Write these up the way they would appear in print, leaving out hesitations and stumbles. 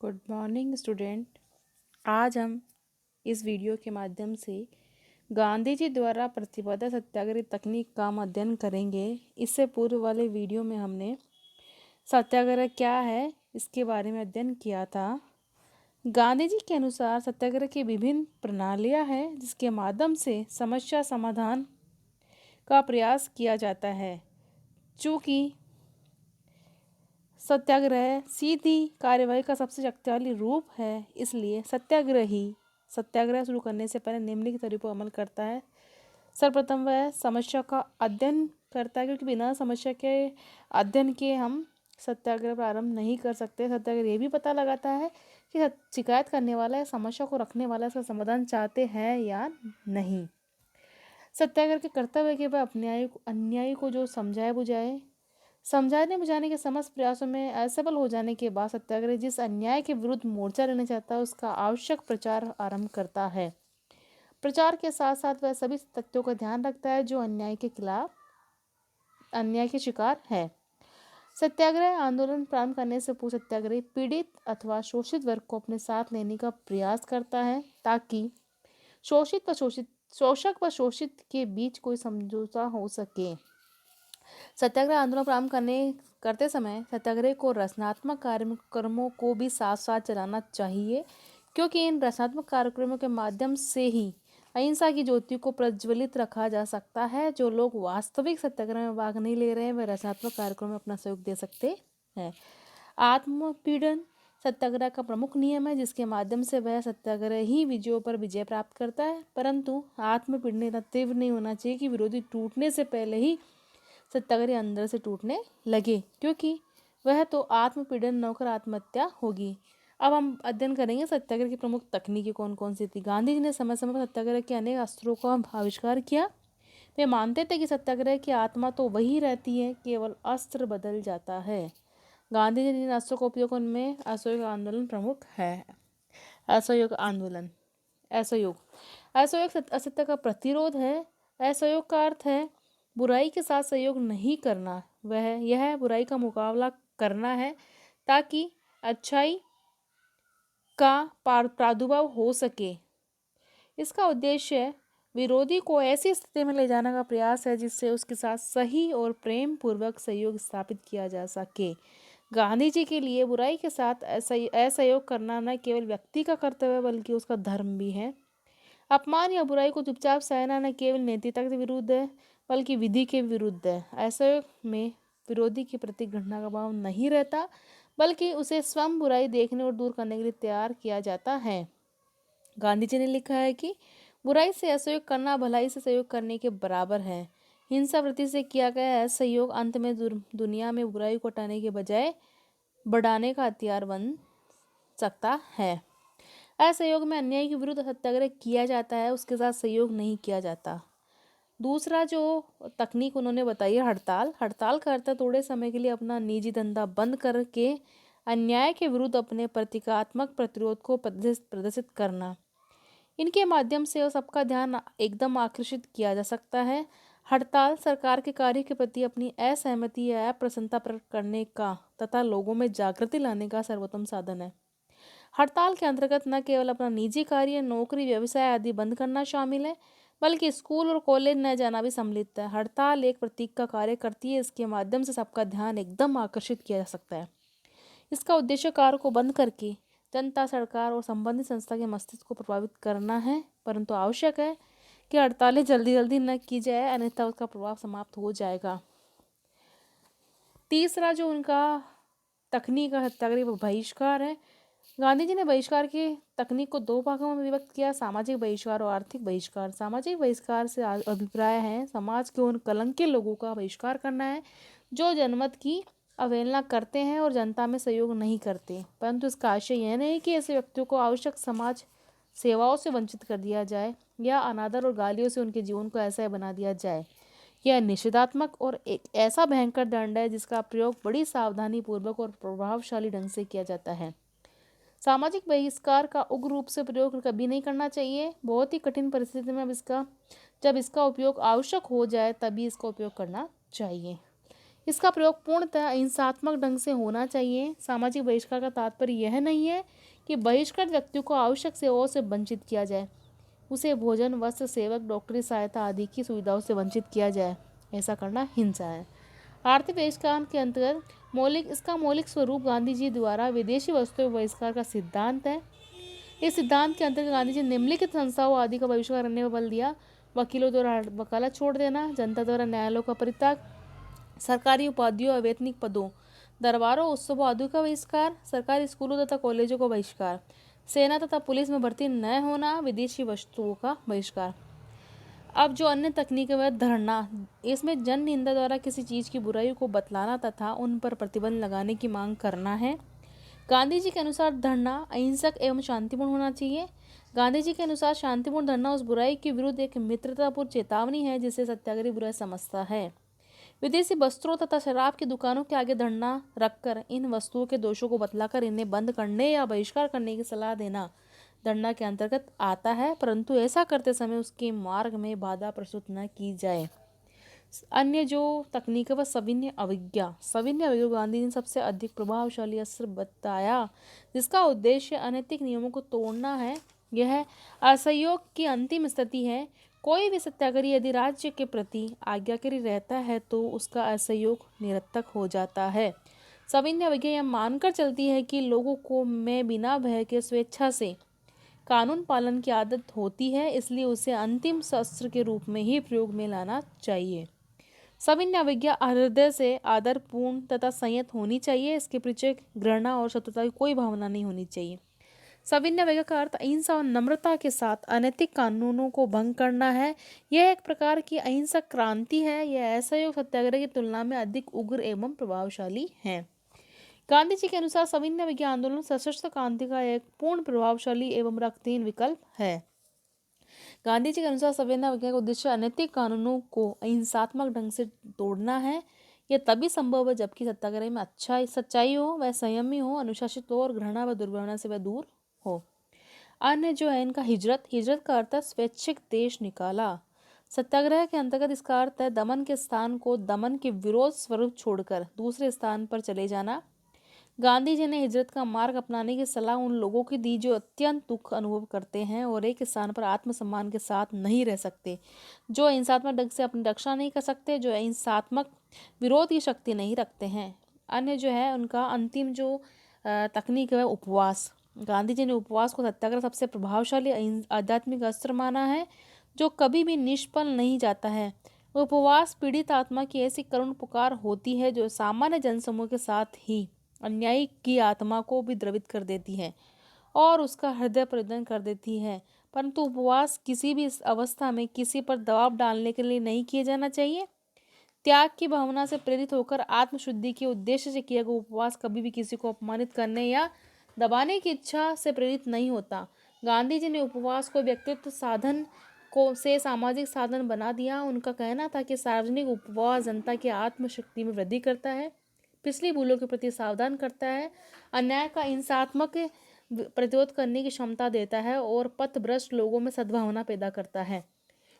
Good morning student. आज हम इस वीडियो के माध्यम से गांधी जी द्वारा प्रतिबद्ध सत्याग्रह तकनीक का अध्ययन करेंगे। इससे पूर्व वाले वीडियो में हमने सत्याग्रह क्या है इसके बारे में अध्ययन किया था। गांधी जी के अनुसार सत्याग्रह की विभिन्न प्रणालियां हैं जिसके माध्यम से समस्या समाधान का प्रयास किया जाता है। चूँकि सत्याग्रह सीधी कार्यवाही का सबसे शक्तिशाली रूप है, इसलिए सत्याग्रही सत्याग्रह शुरू करने से पहले निम्नलिखित तरीकों पर अमल करता है। सर्वप्रथम वह समस्या का अध्ययन करता है, क्योंकि बिना समस्या के अध्ययन के हम सत्याग्रह प्रारंभ नहीं कर सकते। सत्याग्रह ये भी पता लगाता है कि शिकायत करने वाला या समस्या को रखने वाला इसका समाधान चाहते हैं या नहीं। सत्याग्रह के कर्तव्य के वह अपने अन्यायी को जो समझाने बुझाने के समस्त प्रयासों में असफल हो जाने के बाद सत्याग्रही जिस अन्याय के विरुद्ध मोर्चा लेना चाहता है उसका आवश्यक प्रचार आरंभ करता है। प्रचार के साथ साथ वह सभी तथ्यों का ध्यान रखता है जो अन्याय के खिलाफ अन्याय के शिकार है। सत्याग्रह आंदोलन प्रारंभ करने से पूर्व सत्याग्रही पीड़ित अथवा शोषित वर्ग को अपने साथ लेने का प्रयास करता है ताकि शोषक व शोषित के बीच कोई समझौता हो सके। सत्याग्रह आंदोलन प्रारंभ करते समय सत्याग्रह को रचनात्मक कार्यक्रमों को भी साथ साथ चलाना चाहिए, क्योंकि इन रचनात्मक कार्यक्रमों के माध्यम से ही अहिंसा की ज्योति को प्रज्वलित रखा जा सकता है। जो लोग वास्तविक सत्याग्रह में भाग नहीं ले रहे हैं वे रचनात्मक कार्यक्रम में अपना सहयोग दे सकते हैं। आत्मपीड़न सत्याग्रह का प्रमुख नियम है, जिसके माध्यम से वह सत्याग्रह ही विजयों पर विजय प्राप्त करता है। परंतु आत्मपीड़न इतना तीव्र नहीं होना चाहिए कि विरोधी टूटने से पहले ही सत्याग्रही अंदर से टूटने लगे, क्योंकि वह तो आत्मपीड़न नौकर आत्महत्या होगी। अब हम अध्ययन करेंगे सत्याग्रह की प्रमुख तकनीकें कौन कौन सी थी। गांधी जी ने समय समय पर सत्याग्रह के अनेक अस्त्रों का आविष्कार किया। वे मानते थे कि सत्याग्रह की आत्मा तो वही रहती है, केवल अस्त्र बदल जाता है। गांधी जी ने जिन अस्त्रों का उपयोग उनमें असहयोग आंदोलन प्रमुख है। असहयोग आंदोलन असहयोग असत्य का प्रतिरोध है। असहयोग का अर्थ है बुराई के साथ सहयोग नहीं करना। यह बुराई का मुकाबला करना है ताकि अच्छाई का प्रादुर्भाव हो सके। इसका उद्देश्य विरोधी को ऐसी स्थिति में ले जाने का प्रयास है जिससे उसके साथ सही और प्रेम पूर्वक सहयोग स्थापित किया जा सके। गांधी जी के लिए बुराई के साथ असहयोग करना न केवल व्यक्ति का कर्तव्य बल्कि उसका धर्म भी है। अपमान या बुराई को चुपचाप सहना न केवल नैतिकता के विरुद्ध है बल्कि विधि के विरुद्ध है। ऐसे में विरोधी के प्रति घृणा का भाव नहीं रहता, बल्कि उसे स्वयं बुराई देखने और दूर करने के लिए तैयार किया जाता है। गांधी जी ने लिखा है कि बुराई से असहयोग करना भलाई से सहयोग करने के बराबर है। हिंसा वृत्ति से किया गया असहयोग अंत में दुनिया में बुराई को हटाने के बजाय बढ़ाने का हथियार बन सकता है। असहयोग में अन्याय के विरुद्ध सत्याग्रह किया जाता है, उसके साथ सहयोग नहीं किया जाता। दूसरा जो तकनीक उन्होंने बताई है हड़ताल का अर्थ है थोड़े समय के लिए अपना निजी धंधा बंद करके अन्याय के विरुद्ध अपने प्रतीकात्मक प्रतिरोध को प्रदर्शित करना। इनके माध्यम से सबका ध्यान एकदम आकर्षित किया जा सकता है। हड़ताल सरकार के कार्य के प्रति अपनी असहमति या अप्रसन्नता प्रकट करने का तथा लोगों में जागृति लाने का सर्वोत्तम साधन है। हड़ताल के अंतर्गत न केवल अपना निजी कार्य, नौकरी, व्यवसाय आदि बंद करना शामिल है, बल्कि स्कूल और कॉलेज न जाना भी सम्मिलित है। हड़ताल एक प्रतीक का कार्य करती है, इसके माध्यम से सबका ध्यान एकदम आकर्षित किया जा सकता है। इसका उद्देश्य कार्य को बंद करके जनता, सरकार और संबंधित संस्था के मस्तिष्क को प्रभावित करना है, परंतु आवश्यक है कि हड़तालें जल्दी जल्दी न की जाए, अन्यथा उसका प्रभाव समाप्त हो जाएगा। तीसरा जो उनका तकनीक है सत्याग्रह वो बहिष्कार है। गांधी जी ने बहिष्कार की तकनीक को दो भागों में विभक्त किया, सामाजिक बहिष्कार और आर्थिक बहिष्कार। सामाजिक बहिष्कार से अभिप्राय है समाज के उन कलंकित लोगों का बहिष्कार करना है जो जनमत की अवहेलना करते हैं और जनता में सहयोग नहीं करते, परंतु इसका आशय यह नहीं कि ऐसे व्यक्तियों को आवश्यक समाज सेवाओं से वंचित कर दिया जाए या अनादर और गालियों से उनके जीवन को ऐसा बना दिया जाए। यह निषेधात्मक और एक ऐसा भयंकर दंड है जिसका प्रयोग बड़ी सावधानी पूर्वक और प्रभावशाली ढंग से किया जाता है। सामाजिक बहिष्कार का उग्र रूप से प्रयोग कभी नहीं करना चाहिए। बहुत ही कठिन परिस्थिति में जब इसका उपयोग आवश्यक हो जाए तभी इसका उपयोग करना चाहिए। इसका प्रयोग पूर्णतः हिंसात्मक ढंग से होना चाहिए। सामाजिक बहिष्कार का तात्पर्य यह नहीं है कि बहिष्कृत व्यक्ति को आवश्यक सेवाओं से वंचित किया जाए, उसे भोजन, वस्त्र, सेवक, डॉक्टरी सहायता आदि की सुविधाओं से वंचित किया जाए। ऐसा करना हिंसा है। आर्थिक बहिष्कार के अंतर्गत इसका मौलिक स्वरूप गांधी जी द्वारा विदेशी वस्तुओं पर बहिष्कार का सिद्धांत है। इस सिद्धांत के अंतर्गत गांधी जी निम्नलिखित संस्थाओं आदि का बहिष्कार करने पर बल दिया: वकीलों द्वारा वकालत छोड़ देना, जनता द्वारा न्यायालयों का परित्याग, सरकारी उपाधियों और वैतनिक पदों, दरबारों, उत्सवों आदि का बहिष्कार, सरकारी स्कूलों तथा कॉलेजों का बहिष्कार, सेना तथा पुलिस में भर्ती न होना, विदेशी वस्तुओं का बहिष्कार। अब जो अन्य तकनीक है वह धरना। इसमें जन निंदा द्वारा किसी चीज़ की बुराई को बतलाना तथा उन पर प्रतिबंध लगाने की मांग करना है। गांधी जी के अनुसार धरना अहिंसक एवं शांतिपूर्ण होना चाहिए। गांधी जी के अनुसार शांतिपूर्ण धरना उस बुराई के विरुद्ध एक मित्रतापूर्ण चेतावनी है जिसे सत्याग्रही बुराई समझता है। विदेशी वस्त्रों तथा शराब की दुकानों के आगे धरना रखकर इन वस्तुओं के दोषों को बतलाकर इन्हें बंद करने या बहिष्कार करने की सलाह देना धरना के अंतर्गत आता है, परंतु ऐसा करते समय उसके मार्ग में बाधा प्रस्तुत न की जाए। अन्य जो तकनीक है वह सविनय अवज्ञा। सविनय अवज्ञा गांधी ने सबसे अधिक प्रभावशाली अस्त्र बताया, जिसका उद्देश्य अनैतिक नियमों को तोड़ना है। यह असहयोग की अंतिम स्थिति है। कोई भी सत्याग्रही यदि राज्य के प्रति आज्ञाकारी रहता है तो उसका असहयोग निरर्थक हो जाता है। सविनय अवज्ञा यह मानकर चलती है कि लोगों को में बिना भय के स्वेच्छा से कानून पालन की आदत होती है, इसलिए उसे अंतिम शस्त्र के रूप में ही प्रयोग में लाना चाहिए। सविनय अवज्ञा हृदय से आदरपूर्ण तथा संयत होनी चाहिए। इसके पीछे घृणा और शत्रुता की कोई भावना नहीं होनी चाहिए। सविनय अवज्ञा का अर्थ अहिंसा और नम्रता के साथ अनैतिक कानूनों को भंग करना है। यह एक प्रकार की अहिंसक क्रांति है। यह असहयोग सत्याग्रह की तुलना में अधिक उग्र एवं प्रभावशाली है। गांधी जी के अनुसार सविनय अवज्ञा आंदोलन सशस्त्र क्रांति का एक पूर्ण प्रभावशाली एवं रक्तहीन विकल्प है। गांधी जी के अनुसार सविनय अवज्ञा का उद्देश्य अनैतिक कानूनों को अहिंसात्मक ढंग से तोड़ना है। यह तभी संभव है जबकि सत्याग्रह में सच्चाई हो, वह संयमी हो, अनुशासित हो और घृणा व दुर्भावना से वह दूर हो। अन्य जो है इनका हिजरत का अर्थ है स्वैच्छिक देश निकाला। सत्याग्रह के अंतर्गत इसका अर्थ है दमन के स्थान को दमन के विरोध स्वरूप छोड़कर दूसरे स्थान पर चले जाना। गांधी जी ने हिजरत का मार्ग अपनाने की सलाह उन लोगों की दी जो अत्यंत दुख अनुभव करते हैं और एक स्थान पर आत्मसम्मान के साथ नहीं रह सकते, जो हिंसात्मक ढंग से अपनी रक्षा नहीं कर सकते, जो हिंसात्मक विरोध की शक्ति नहीं रखते हैं। अन्य जो है उनका अंतिम जो तकनीक है उपवास। गांधी जी ने उपवास को सत्याग्रह सबसे प्रभावशाली आध्यात्मिक अस्त्र माना है जो कभी भी निष्फल नहीं जाता है। उपवास पीड़ित आत्मा की ऐसी करुण पुकार होती है जो सामान्य जनसमूह के साथ ही अन्यायी की आत्मा को भी द्रवित कर देती है और उसका हृदय प्रदन कर देती है। परंतु उपवास किसी भी अवस्था में किसी पर दबाव डालने के लिए नहीं किया जाना चाहिए। त्याग की भावना से प्रेरित होकर आत्मशुद्धि के उद्देश्य से किया गया उपवास कभी भी किसी को अपमानित करने या दबाने की इच्छा से प्रेरित नहीं होता। गांधी जी ने उपवास को व्यक्तित्व साधन को से सामाजिक साधन बना दिया। उनका कहना था कि सार्वजनिक उपवास जनता की आत्मशक्ति में वृद्धि करता है, पिछली भूलों के प्रति सावधान करता है, अन्याय का हिंसात्मक प्रतिरोध करने की क्षमता देता है और पथभ्रष्ट लोगों में सद्भावना पैदा करता है।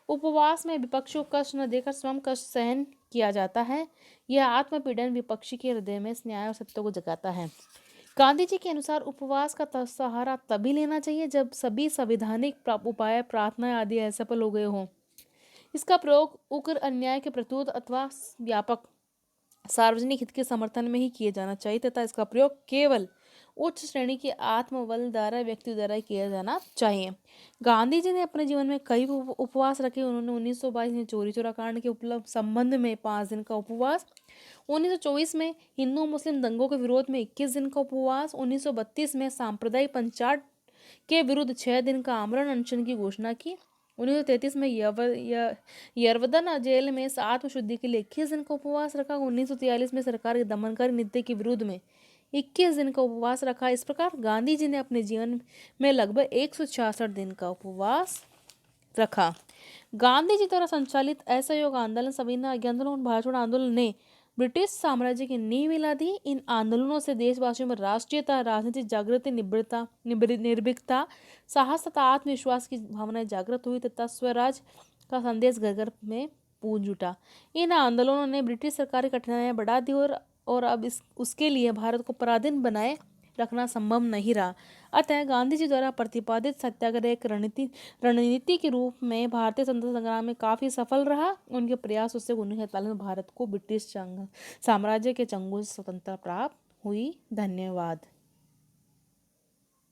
उपवास में विपक्षी को कष्ट न देकर स्वयं कष्ट सहन किया जाता है। यह आत्मपीड़न विपक्षी के हृदय में न्याय और सत्य को जगाता है। गांधी जी के अनुसार उपवास का सहारा तभी लेना चाहिए जब सभी संवैधानिक उपाय, प्रार्थना आदि असफल हो गए हों। इसका प्रयोग उग्र अन्याय के प्रत्युत अथवा व्यापक सार्वजनिक हित के समर्थन में ही किया जाना चाहिए तथा इसका प्रयोग केवल उच्च श्रेणी के आत्मबल द्वारा व्यक्ति द्वारा किया जाना चाहिए। गांधी जी ने अपने जीवन में कई उपवास रखे। उन्होंने 1922 में चोरी चोरा कांड के उपलब्ध संबंध में 5 दिन का उपवास, 1924 में हिंदू मुस्लिम दंगों के विरोध में 21 दिन का उपवास, 1932 में सांप्रदायिक पंचायत के विरुद्ध 6 दिन का आमरण अनशन की घोषणा की, 1933 में यरवदन जेल में आत्मशुद्धि के लिए 21 दिन का उपवास रखा, 1943 में सरकार की दमनकारी नीति के विरुद्ध में 21 दिन का उपवास रखा। इस प्रकार गांधी जी ने अपने जीवन में लगभग 166 दिन का उपवास रखा। गांधी जी द्वारा संचालित असहयोग आंदोलन, सविनय अवज्ञा आंदोलन और भारत छोड़ो आंदोलन ने ब्रिटिश साम्राज्य की नींव हिला दी। इन आंदोलनों से देशवासियों में राष्ट्रीयता, राजनीतिक जागृति, निर्भीकता, साहस तथा आत्मविश्वास की भावनाएं जागृत हुई तथा स्वराज का संदेश घर घर में पूंज उठा। इन आंदोलनों ने ब्रिटिश सरकार की कठिनाइयां बढ़ा दी और अब उसके लिए भारत को पराधीन बनाए रखना संभव नहीं रहा। अतः गांधी जी द्वारा प्रतिपादित सत्याग्रह एक रणनीति के रूप में भारतीय स्वतंत्रता संग्राम में काफी सफल रहा। उनके प्रयासों से 1947 में भारत को ब्रिटिश साम्राज्य के चंगुल से स्वतंत्रता प्राप्त हुई। धन्यवाद।